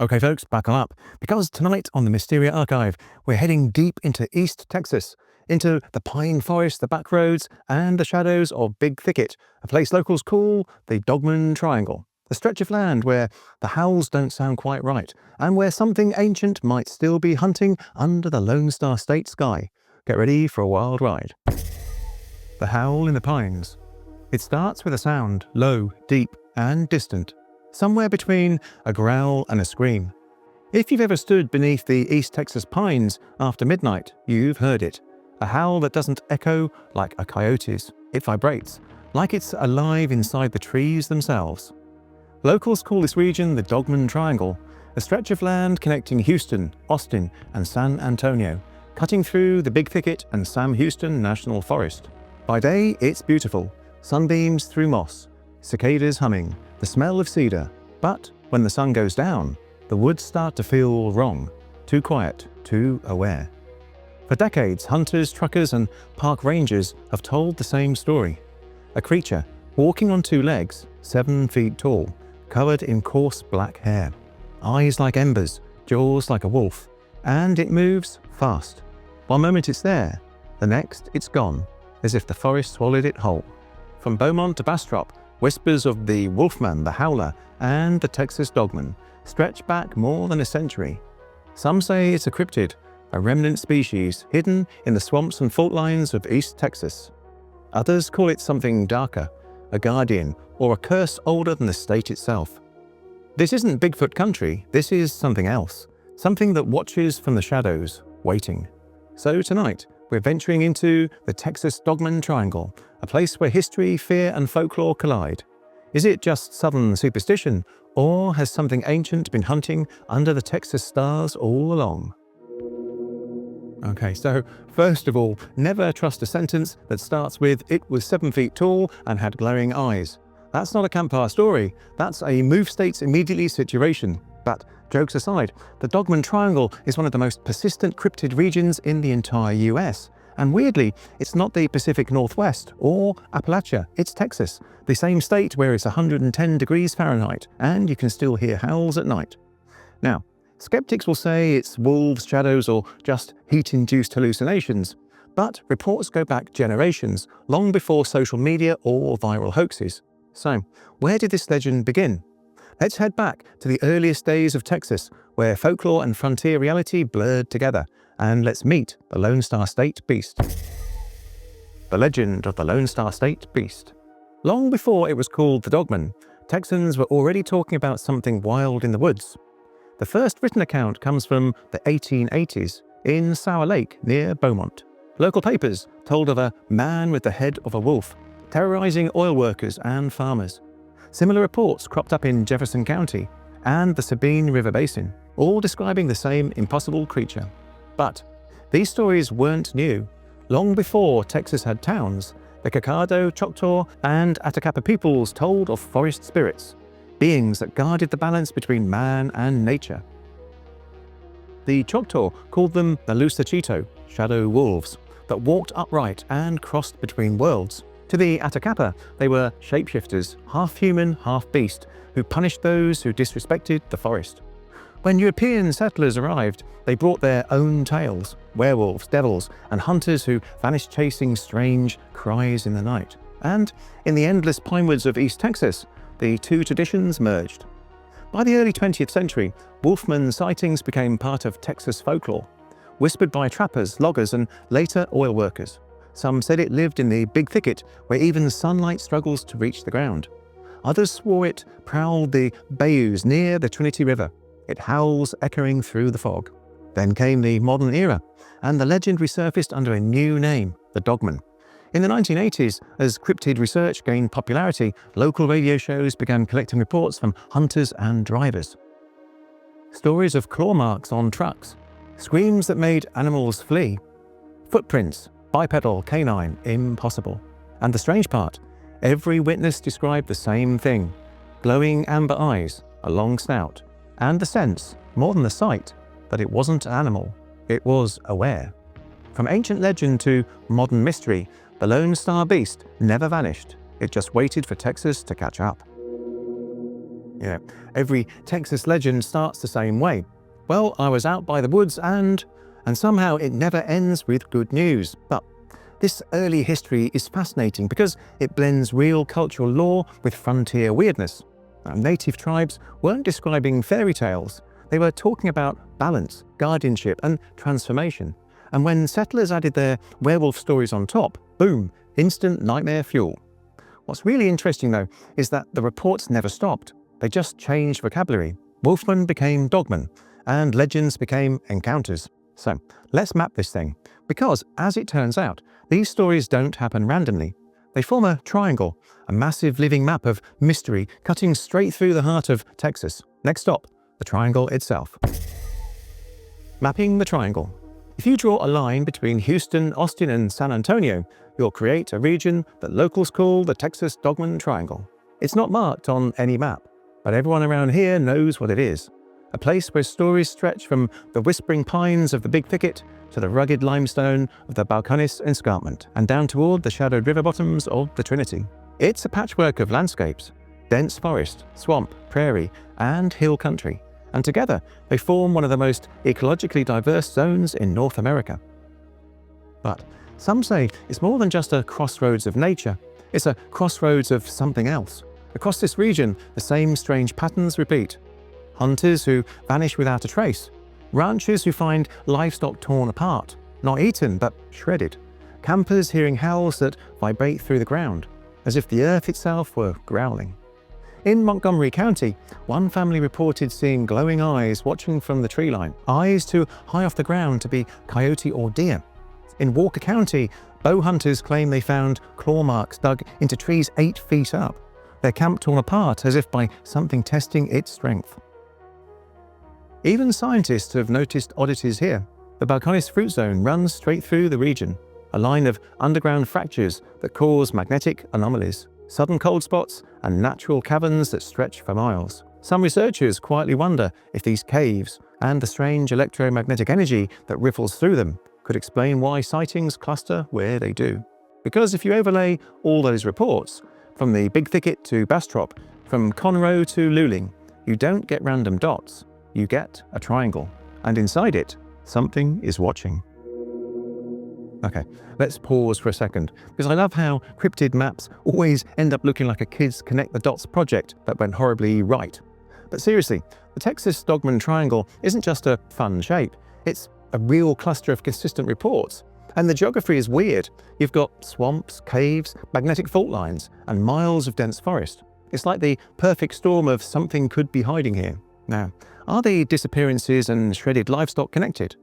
Okay folks, buckle up, because tonight on the Mysteria Archive, we're heading deep into East Texas, into the pine forest, the back roads, and the shadows of Big Thicket, a place locals call the Dogman Triangle, a stretch of land where the howls don't sound quite right, and where something ancient might still be hunting under the Lone Star State sky. Get ready for a wild ride. The howl in the pines. It starts with a sound, low, deep, and distant, somewhere between a growl and a scream. If you've ever stood beneath the East Texas pines after midnight, you've heard it. A howl that doesn't echo like a coyote's. It vibrates, like it's alive inside the trees themselves. Locals call this region the Dogman Triangle, a stretch of land connecting Houston, Austin, and San Antonio, cutting through the Big Thicket and Sam Houston National Forest. By day, it's beautiful. Sunbeams through moss, cicadas humming, the smell of cedar. But when the sun goes down, the woods start to feel wrong, too quiet, too aware. For decades, hunters, truckers, and park rangers have told the same story. A creature walking on two legs, 7 feet tall, covered in coarse black hair, eyes like embers, jaws like a wolf, and it moves fast. One moment it's there, the next it's gone, as if the forest swallowed it whole. From Beaumont to Bastrop, whispers of the Wolfman, the Howler, and the Texas Dogman stretch back more than a century. Some say it's a cryptid, a remnant species hidden in the swamps and fault lines of East Texas. Others call it something darker, a guardian, or a curse older than the state itself. This isn't Bigfoot country, this is something else, something that watches from the shadows, waiting. So tonight, we're venturing into the Texas Dogman Triangle, a place where history, fear, and folklore collide. Is it just southern superstition, or has something ancient been hunting under the Texas stars all along? Okay, so first of all, never trust a sentence that starts with "it was 7 feet tall and had glowing eyes." That's not a campfire story, that's a move states immediately situation. But jokes aside, the Dogman Triangle is one of the most persistent cryptid regions in the entire US. And weirdly, it's not the Pacific Northwest or Appalachia, it's Texas, the same state where it's 110 degrees Fahrenheit and you can still hear howls at night. Now, skeptics will say it's wolves, shadows, or just heat-induced hallucinations, but reports go back generations, long before social media or viral hoaxes. So, where did this legend begin? Let's head back to the earliest days of Texas, where folklore and frontier reality blurred together, and let's meet the Lone Star State Beast. The legend of the Lone Star State Beast. Long before it was called the Dogman, Texans were already talking about something wild in the woods. The first written account comes from the 1880s in Sour Lake near Beaumont. Local papers told of a man with the head of a wolf, terrorizing oil workers and farmers. Similar reports cropped up in Jefferson County and the Sabine River Basin, all describing the same impossible creature. But these stories weren't new. Long before Texas had towns, the Caddo, Choctaw, and Atakapa peoples told of forest spirits, beings that guarded the balance between man and nature. The Choctaw called them the Lusachito, shadow wolves, that walked upright and crossed between worlds. To the Atakapa, they were shapeshifters, half human, half beast, who punished those who disrespected the forest. When European settlers arrived, they brought their own tales, werewolves, devils, and hunters who vanished chasing strange cries in the night. And in the endless pine woods of East Texas, the two traditions merged. By the early 20th century, wolfman sightings became part of Texas folklore, whispered by trappers, loggers, and later oil workers. Some said it lived in the Big Thicket, where even sunlight struggles to reach the ground. Others swore it prowled the bayous near the Trinity River. It howls echoing through the fog. Then came the modern era, and the legend resurfaced under a new name, the Dogman. In the 1980s, as cryptid research gained popularity, local radio shows began collecting reports from hunters and drivers. Stories of claw marks on trucks, screams that made animals flee, footprints, bipedal, canine, impossible. And the strange part, every witness described the same thing: glowing amber eyes, a long snout, and the sense, more than the sight, that it wasn't an animal, it was aware. From ancient legend to modern mystery, the Lone Star Beast never vanished, it just waited for Texas to catch up. Yeah, every Texas legend starts the same way. Well, I was out by the woods and somehow it never ends with good news. But this early history is fascinating because it blends real cultural lore with frontier weirdness. Now, native tribes weren't describing fairy tales. They were talking about balance, guardianship, and transformation. And when settlers added their werewolf stories on top, boom, instant nightmare fuel. What's really interesting though is that the reports never stopped. They just changed vocabulary. Wolfmen became dogmen, and legends became encounters. So let's map this thing, because as it turns out, these stories don't happen randomly. They form a triangle, a massive living map of mystery cutting straight through the heart of Texas. Next stop, the triangle itself. Mapping the triangle. If you draw a line between Houston, Austin, and San Antonio, you'll create a region that locals call the Texas Dogman Triangle. It's not marked on any map, but everyone around here knows what it is. A place where stories stretch from the whispering pines of the Big Thicket to the rugged limestone of the Balcones Escarpment and down toward the shadowed river bottoms of the Trinity. It's a patchwork of landscapes, dense forest, swamp, prairie, and hill country, and together they form one of the most ecologically diverse zones in North America. But some say it's more than just a crossroads of nature, it's a crossroads of something else. Across this region, the same strange patterns repeat. Hunters who vanish without a trace, ranchers who find livestock torn apart, not eaten but shredded, campers hearing howls that vibrate through the ground, as if the earth itself were growling. In Montgomery County, one family reported seeing glowing eyes watching from the tree line, eyes too high off the ground to be coyote or deer. In Walker County, bow hunters claim they found claw marks dug into trees 8 feet up, their camp torn apart as if by something testing its strength. Even scientists have noticed oddities here. The Balcones Fault Zone runs straight through the region, a line of underground fractures that cause magnetic anomalies, sudden cold spots, and natural caverns that stretch for miles. Some researchers quietly wonder if these caves and the strange electromagnetic energy that ripples through them could explain why sightings cluster where they do. Because if you overlay all those reports, from the Big Thicket to Bastrop, from Conroe to Luling, you don't get random dots. You get a triangle, and inside it, something is watching. Okay, let's pause for a second, because I love how cryptid maps always end up looking like a kid's connect the dots project that went horribly right. But seriously, the Texas Dogman Triangle isn't just a fun shape, it's a real cluster of consistent reports. And the geography is weird. You've got swamps, caves, magnetic fault lines, and miles of dense forest. It's like the perfect storm of something could be hiding here. Now, are the disappearances and shredded livestock connected?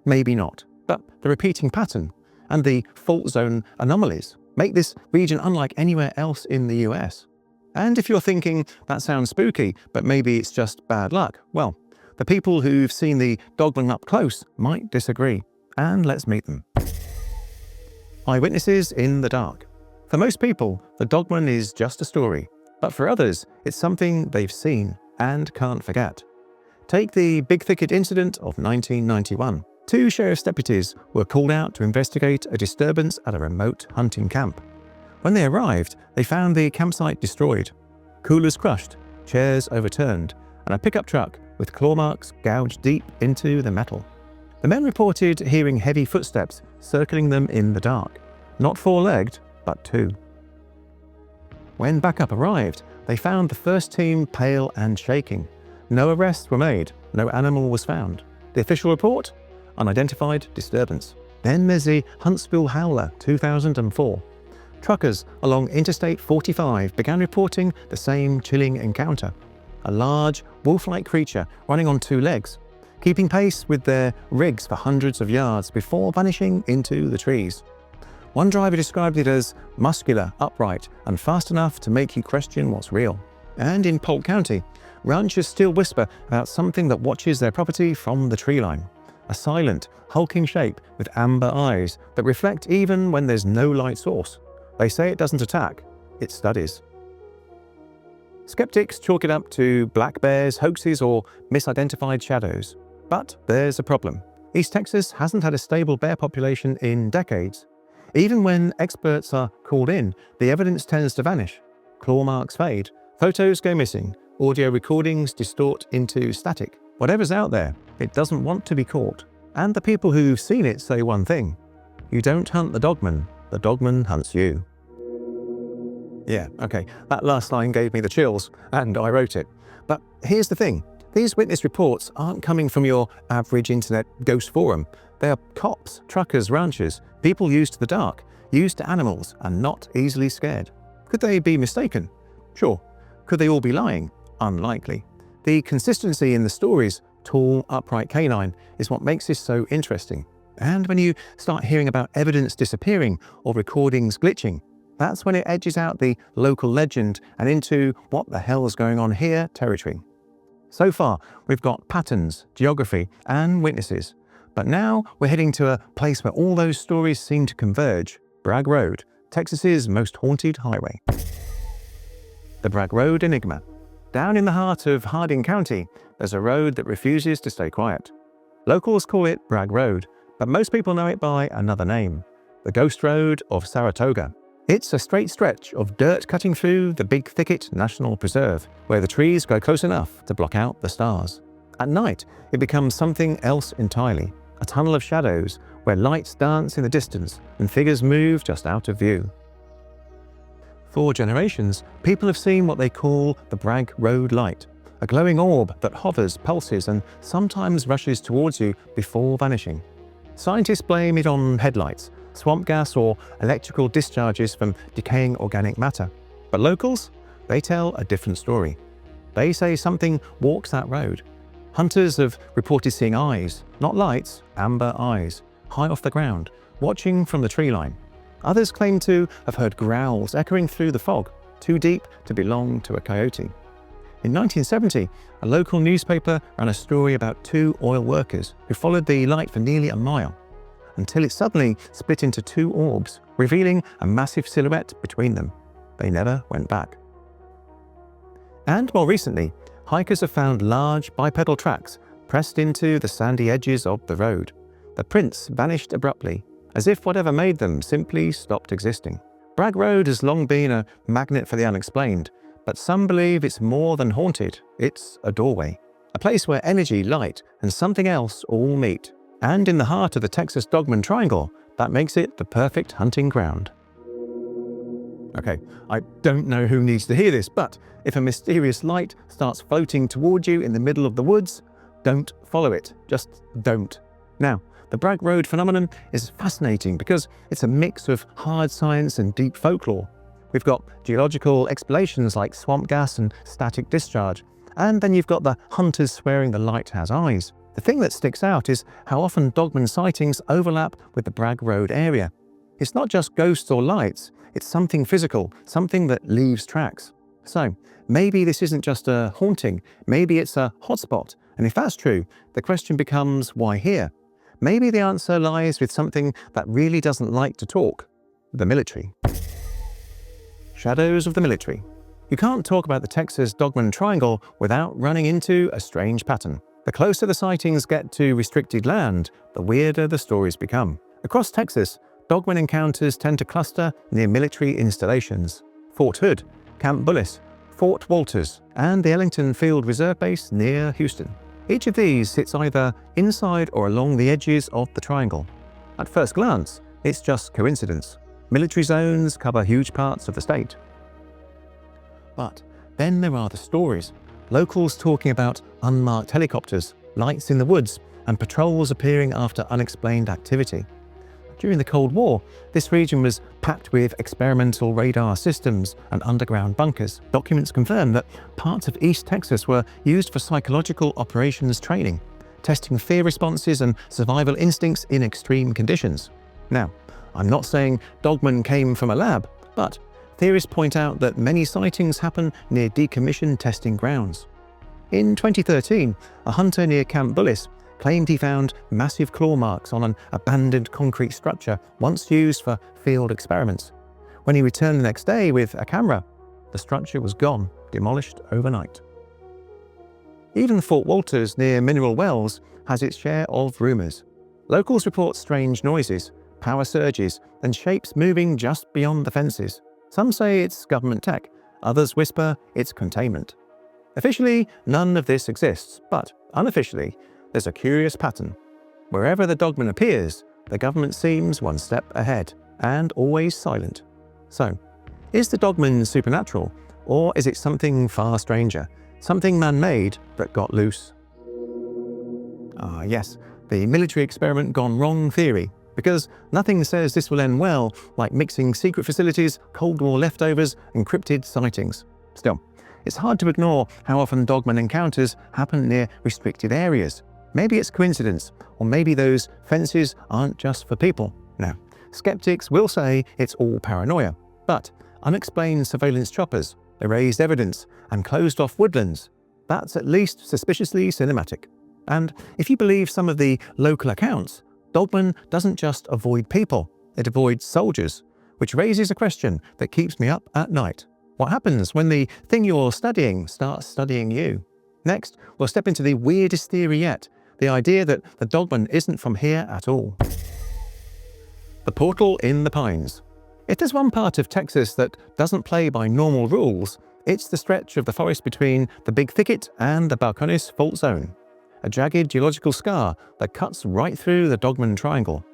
Maybe not, but the repeating pattern and the fault zone anomalies make this region unlike anywhere else in the US. And if you're thinking, that sounds spooky, but maybe it's just bad luck, well, the people who've seen the Dogman up close might disagree. And let's meet them. Eyewitnesses in the dark. For most people, the Dogman is just a story, but for others, it's something they've seen and can't forget. Take the Big Thicket incident of 1991. 2 sheriff's deputies were called out to investigate a disturbance at a remote hunting camp. When they arrived, they found the campsite destroyed, coolers crushed, chairs overturned, and a pickup truck with claw marks gouged deep into the metal. The men reported hearing heavy footsteps circling them in the dark, not 4-legged, but 2. When backup arrived, they found the first team pale and shaking. No arrests were made, no animal was found. The official report? Unidentified disturbance. Then there's the Huntsville Howler, 2004. Truckers along Interstate 45 began reporting the same chilling encounter. A large, wolf-like creature running on 2 legs, keeping pace with their rigs for hundreds of yards before vanishing into the trees. One driver described it as muscular, upright, and fast enough to make you question what's real. And in Polk County, ranchers still whisper about something that watches their property from the tree line. A silent, hulking shape with amber eyes that reflect even when there's no light source. They say it doesn't attack, it studies. Skeptics chalk it up to black bears, hoaxes, or misidentified shadows. But there's a problem. East Texas hasn't had a stable bear population in decades. Even when experts are called in, the evidence tends to vanish. Claw marks fade, photos go missing, audio recordings distort into static. Whatever's out there, it doesn't want to be caught. And the people who've seen it say one thing: you don't hunt the dogman hunts you. Yeah, okay, that last line gave me the chills, and I wrote it. But here's the thing, these witness reports aren't coming from your average internet ghost forum. They are cops, truckers, ranchers, people used to the dark, used to animals, and not easily scared. Could they be mistaken? Sure. Could they all be lying? Unlikely. The consistency in the stories, tall, upright canine, is what makes this so interesting. And when you start hearing about evidence disappearing or recordings glitching, that's when it edges out the local legend and into what the hell's going on here territory. So far, we've got patterns, geography, and witnesses. But now we're heading to a place where all those stories seem to converge: Bragg Road, Texas's most haunted highway. The Bragg Road Enigma. Down in the heart of Hardin County, there's a road that refuses to stay quiet. Locals call it Bragg Road, but most people know it by another name: the Ghost Road of Saratoga. It's a straight stretch of dirt cutting through the Big Thicket National Preserve, where the trees go close enough to block out the stars. At night, it becomes something else entirely: a tunnel of shadows where lights dance in the distance and figures move just out of view. For generations, people have seen what they call the Bragg Road light, a glowing orb that hovers, pulses, and sometimes rushes towards you before vanishing. Scientists blame it on headlights, swamp gas, or electrical discharges from decaying organic matter. But locals, they tell a different story. They say something walks that road. Hunters have reported seeing eyes, not lights, amber eyes, high off the ground, watching from the tree line. Others claim to have heard growls echoing through the fog, too deep to belong to a coyote. In 1970, a local newspaper ran a story about two oil workers who followed the light for nearly a mile, until it suddenly split into two orbs, revealing a massive silhouette between them. They never went back. And more recently, hikers have found large bipedal tracks pressed into the sandy edges of the road. The prints vanished abruptly, as if whatever made them simply stopped existing. Bragg Road has long been a magnet for the unexplained, but some believe it's more than haunted. It's a doorway, a place where energy, light, and something else all meet. And in the heart of the Texas Dogman Triangle, that makes it the perfect hunting ground. Okay, I don't know who needs to hear this, but if a mysterious light starts floating toward you in the middle of the woods, don't follow it. Just don't. Now, the Bragg Road phenomenon is fascinating because it's a mix of hard science and deep folklore. We've got geological explanations like swamp gas and static discharge, and then you've got the hunters swearing the light has eyes. The thing that sticks out is how often Dogman sightings overlap with the Bragg Road area. It's not just ghosts or lights, it's something physical, something that leaves tracks. So, maybe this isn't just a haunting, maybe it's a hotspot, and if that's true, the question becomes, why here? Maybe the answer lies with something that really doesn't like to talk: the military. Shadows of the military. You can't talk about the Texas Dogman Triangle without running into a strange pattern. The closer the sightings get to restricted land, the weirder the stories become. Across Texas, Dogman encounters tend to cluster near military installations: Fort Hood, Camp Bullis, Fort Wolters, and the Ellington Field Reserve Base near Houston. Each of these sits either inside or along the edges of the triangle. At first glance, it's just coincidence. Military zones cover huge parts of the state. But then there are the stories. Locals talking about unmarked helicopters, lights in the woods, and patrols appearing after unexplained activity. During the Cold War, this region was packed with experimental radar systems and underground bunkers. Documents confirm that parts of East Texas were used for psychological operations training, testing fear responses and survival instincts in extreme conditions. Now, I'm not saying Dogman came from a lab, but theorists point out that many sightings happen near decommissioned testing grounds. In 2013, a hunter near Camp Bullis claimed he found massive claw marks on an abandoned concrete structure once used for field experiments. When he returned the next day with a camera, the structure was gone, demolished overnight. Even Fort Wolters near Mineral Wells has its share of rumours. Locals report strange noises, power surges, and shapes moving just beyond the fences. Some say it's government tech, others whisper it's containment. Officially, none of this exists, but unofficially, there's a curious pattern. Wherever the dogman appears, the government seems one step ahead, and always silent. So, is the dogman supernatural, or is it something far stranger, something man-made that got loose? Ah yes, the military experiment gone wrong theory, because nothing says this will end well like mixing secret facilities, Cold War leftovers, and cryptid sightings. Still, it's hard to ignore how often dogman encounters happen near restricted areas. Maybe it's coincidence, or maybe those fences aren't just for people. Now, skeptics will say it's all paranoia, but unexplained surveillance choppers, erased evidence, and closed-off woodlands, that's at least suspiciously cinematic. And if you believe some of the local accounts, dogman doesn't just avoid people, it avoids soldiers, which raises a question that keeps me up at night. What happens when the thing you're studying starts studying you? Next, we'll step into the weirdest theory yet, the idea that the dogman isn't from here at all. The portal in the pines. If there's one part of Texas that doesn't play by normal rules, it's the stretch of the forest between the Big Thicket and the Balcones Fault Zone, a jagged geological scar that cuts right through the Dogman Triangle.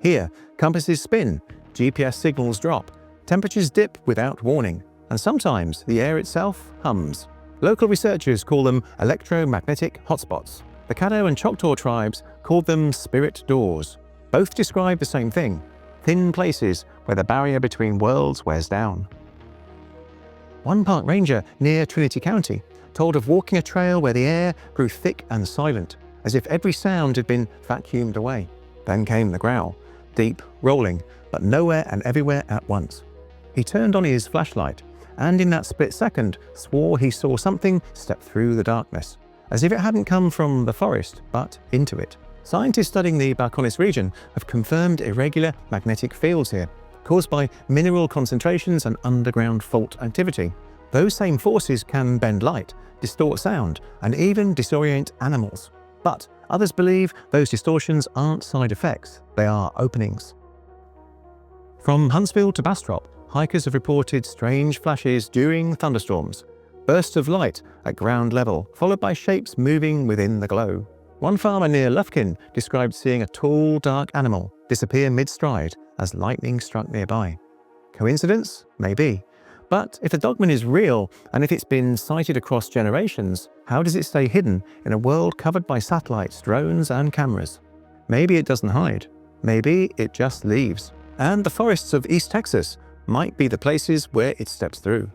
Here, compasses spin, GPS signals drop, temperatures dip without warning, and sometimes the air itself hums. Local researchers call them electromagnetic hotspots. The Caddo and Choctaw tribes called them spirit doors. Both describe the same thing, thin places where the barrier between worlds wears down. One park ranger near Trinity County told of walking a trail where the air grew thick and silent, as if every sound had been vacuumed away. Then came the growl, deep, rolling, but nowhere and everywhere at once. He turned on his flashlight, and in that split second swore he saw something step through the darkness, as if it hadn't come from the forest, but into it. Scientists studying the Balcones region have confirmed irregular magnetic fields here, caused by mineral concentrations and underground fault activity. Those same forces can bend light, distort sound, and even disorient animals. But others believe those distortions aren't side effects, they are openings. From Huntsville to Bastrop, hikers have reported strange flashes during thunderstorms, bursts of light at ground level, followed by shapes moving within the glow. One farmer near Lufkin described seeing a tall, dark animal disappear mid-stride as lightning struck nearby. Coincidence? Maybe. But if the dogman is real, and if it's been sighted across generations, how does it stay hidden in a world covered by satellites, drones, and cameras? Maybe it doesn't hide. Maybe it just leaves. And the forests of East Texas might be the places where it steps through.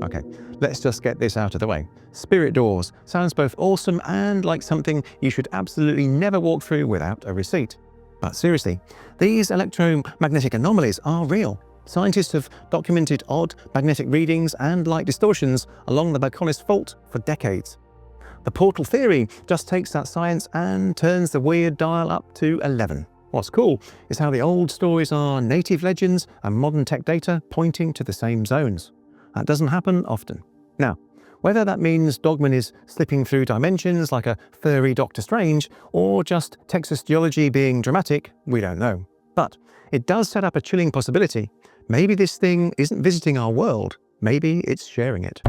Okay, let's just get this out of the way. Spirit doors sounds both awesome and like something you should absolutely never walk through without a receipt. But seriously, these electromagnetic anomalies are real. Scientists have documented odd magnetic readings and light distortions along the Balcones Fault for decades. The portal theory just takes that science and turns the weird dial up to 11. What's cool is how the old stories are native legends and modern tech data pointing to the same zones. That doesn't happen often. Now, whether that means dogman is slipping through dimensions like a furry Doctor Strange, or just Texas geology being dramatic, we don't know. But it does set up a chilling possibility. Maybe this thing isn't visiting our world, maybe it's sharing it.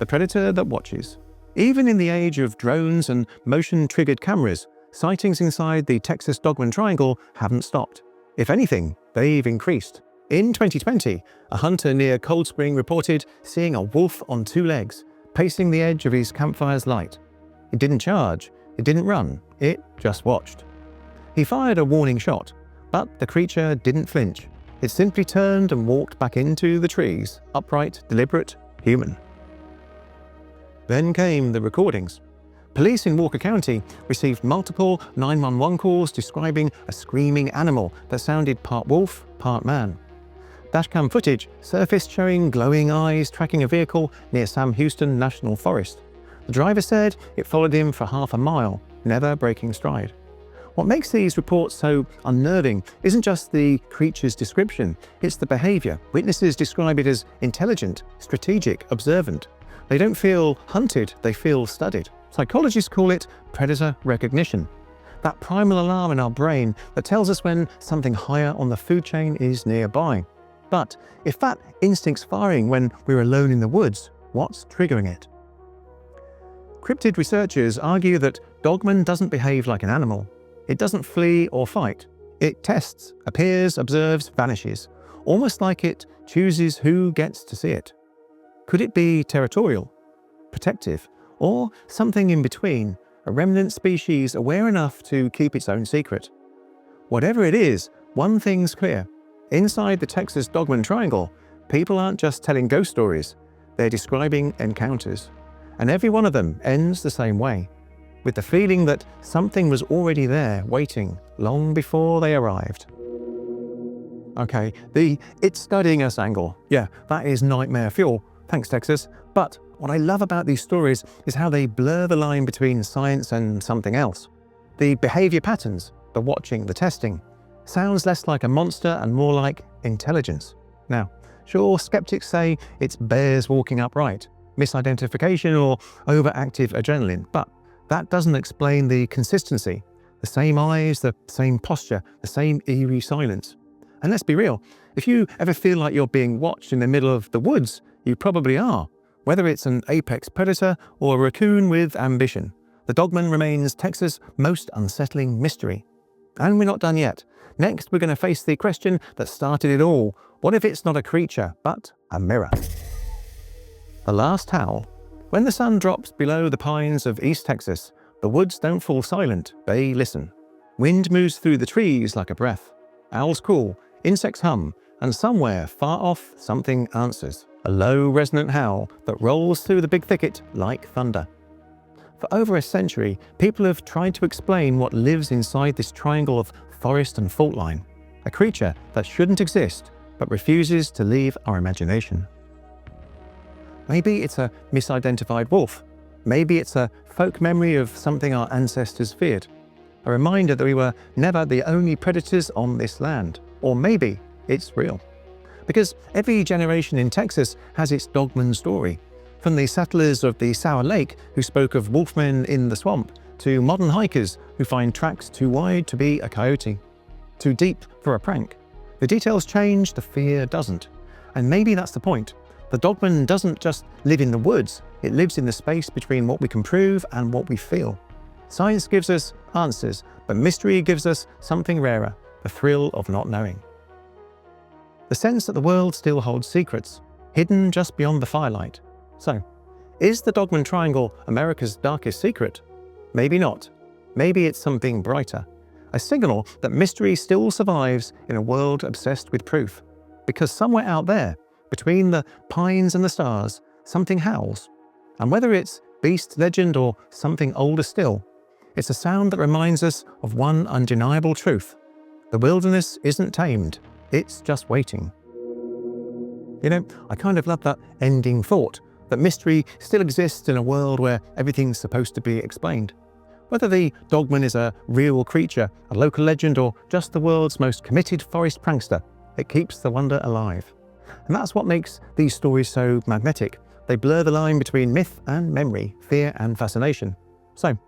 The predator that watches. Even in the age of drones and motion-triggered cameras, sightings inside the Texas Dogman Triangle haven't stopped. If anything, they've increased. In 2020, a hunter near Cold Spring reported seeing a wolf on two legs, pacing the edge of his campfire's light. It didn't charge, it didn't run, it just watched. He fired a warning shot, but the creature didn't flinch. It simply turned and walked back into the trees, upright, deliberate, human. Then came the recordings. Police in Walker County received multiple 911 calls describing a screaming animal that sounded part wolf, part man. Dashcam footage surfaced showing glowing eyes tracking a vehicle near Sam Houston National Forest. The driver said it followed him for half a mile, never breaking stride. What makes these reports so unnerving isn't just the creature's description, it's the behavior. Witnesses describe it as intelligent, strategic, observant. They don't feel hunted, they feel studied. Psychologists call it predator recognition. That primal alarm in our brain that tells us when something higher on the food chain is nearby. But if that instinct's firing when we're alone in the woods, What's triggering it? Cryptid researchers argue that Dogman doesn't behave like an animal. It doesn't flee or fight. It tests, appears, observes, vanishes, almost like it chooses who gets to see it. Could it be territorial, protective, or something in between, a remnant species aware enough to keep its own secret? Whatever it is, one thing's clear. Inside the Texas Dogman Triangle, people aren't just telling ghost stories, they're describing encounters. And every one of them ends the same way, with the feeling that something was already there waiting long before they arrived. Okay, the "it's studying us" angle, yeah, that is nightmare fuel, thanks Texas. But what I love about these stories is how they blur the line between science and something else. The behavior patterns, the watching, the testing, sounds less like a monster and more like intelligence. Now, sure, skeptics say it's bears walking upright, misidentification or overactive adrenaline, but that doesn't explain the consistency. The same eyes, the same posture, the same eerie silence. And let's be real, if you ever feel like you're being watched in the middle of the woods, you probably are. Whether it's an apex predator or a raccoon with ambition, the Dogman remains Texas' most unsettling mystery. And we're not done yet. Next, we're going to face the question that started it all. What if it's not a creature, but a mirror? The Last Howl. When the sun drops below the pines of East Texas, the woods don't fall silent, they listen. Wind moves through the trees like a breath. Owls call, insects hum, and somewhere far off something answers. A low resonant howl that rolls through the Big Thicket like thunder. For over a century, people have tried to explain what lives inside this triangle of forest and fault line. A creature that shouldn't exist, but refuses to leave our imagination. Maybe it's a misidentified wolf. Maybe it's a folk memory of something our ancestors feared. A reminder that we were never the only predators on this land. Or maybe it's real. Because every generation in Texas has its Dogman story. From the settlers of the Sour Lake who spoke of wolfmen in the swamp, to modern hikers who find tracks too wide to be a coyote, too deep for a prank. The details change, the fear doesn't. And maybe that's the point. The Dogman doesn't just live in the woods, it lives in the space between what we can prove and what we feel. Science gives us answers, but mystery gives us something rarer, the thrill of not knowing. The sense that the world still holds secrets, hidden just beyond the firelight. So, is the Dogman Triangle America's darkest secret? Maybe not. Maybe it's something brighter. A signal that mystery still survives in a world obsessed with proof. Because somewhere out there, between the pines and the stars, something howls. And whether it's beast legend or something older still, it's a sound that reminds us of one undeniable truth. The wilderness isn't tamed, it's just waiting. You know, I kind of love that ending thought, that mystery still exists in a world where everything's supposed to be explained. Whether the Dogman is a real creature, a local legend, or just the world's most committed forest prankster, it keeps the wonder alive. And that's what makes these stories so magnetic. They blur the line between myth and memory, fear and fascination. So,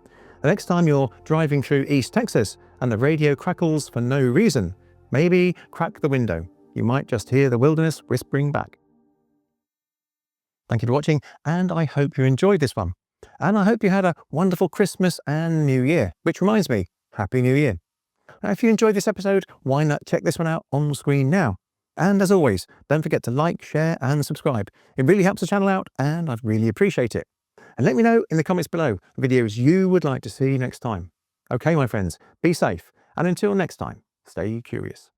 the next time you're driving through East Texas and the radio crackles for no reason, maybe crack the window. You might just hear the wilderness whispering back. Thank you for watching, and I hope you enjoyed this one. And I hope you had a wonderful Christmas and New Year, which reminds me, Happy New Year. Now, if you enjoyed this episode, why not check this one out on screen now? And as always, don't forget to like, share and subscribe. It really helps the channel out and I'd really appreciate it. And let me know in the comments below the videos you would like to see next time. Okay, my friends, be safe. And until next time, stay curious.